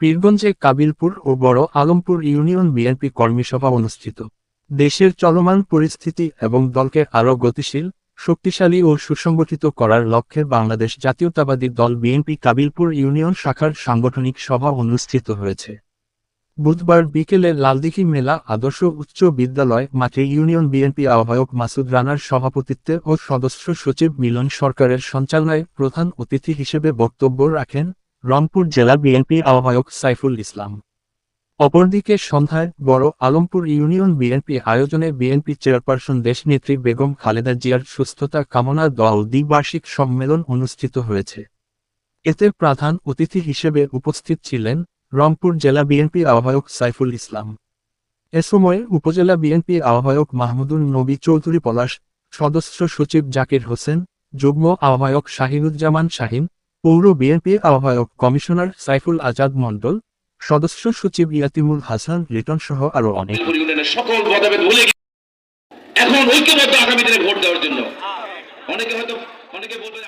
পীরগঞ্জে কাবিলপুর ও বড় Alampur union BNP কর্মী সভা অনুষ্ঠিত। দেশের চলমান পরিস্থিতি এবং দলকে আরও গতিশীল, শক্তিশালী ও সুসংগঠিত করার লক্ষ্যে বাংলাদেশ জাতীয়তাবাদী দল বিএনপি কাবিলপুর ইউনিয়ন শাখার সাংগঠনিক সভা অনুষ্ঠিত হয়েছে। বুধবার বিকেলে লালদিঘি মেলা আদর্শ উচ্চ বিদ্যালয় মাঠে ইউনিয়ন বিএনপি আহ্বায়ক মাসুদ রানার সভাপতিত্বে ও সদস্য সচিব মিলন সরকারের সঞ্চালনায় প্রধান অতিথি হিসেবে বক্তব্য রাখেন রংপুর জেলা বিএনপি আহ্বায়ক সাইফুল ইসলাম। অপরদিকে সন্ধ্যায় বড় আলমপুর ইউনিয়ন বিএনপি আয়োজনে বিএনপি চেয়ারপারসন দেশনেত্রী বেগম খালেদা জিয়ার সুস্থতা কামনা দোয়া ও দ্বিবার্ষিক সম্মেলন অনুষ্ঠিত হয়েছে। এতে প্রধান অতিথি হিসেবে উপস্থিত ছিলেন রংপুর জেলা বিএনপি আহ্বায়ক সাইফুল ইসলাম। এ সময় উপজেলা বিএনপি আহ্বায়ক মাহমুদুল নবী চৌধুরী পলাশ, সদস্য সচিব জাকির হোসেন, যুগ্ম আহ্বায়ক শাহিনুজ্জামান শাহিন, পৌর বিএনপি আহ্বায়ক কমিশনার সাইফুল আজাদ মণ্ডল, সদস্য সচিব ইয়াতিমুল হাসান লিটন সহ আরো অনেক। সকল মতভেদ ভুলে এখন ঐক্যবদ্ধ আগামী দিনে ভোট দেওয়ার জন্য অনেকে বলবেন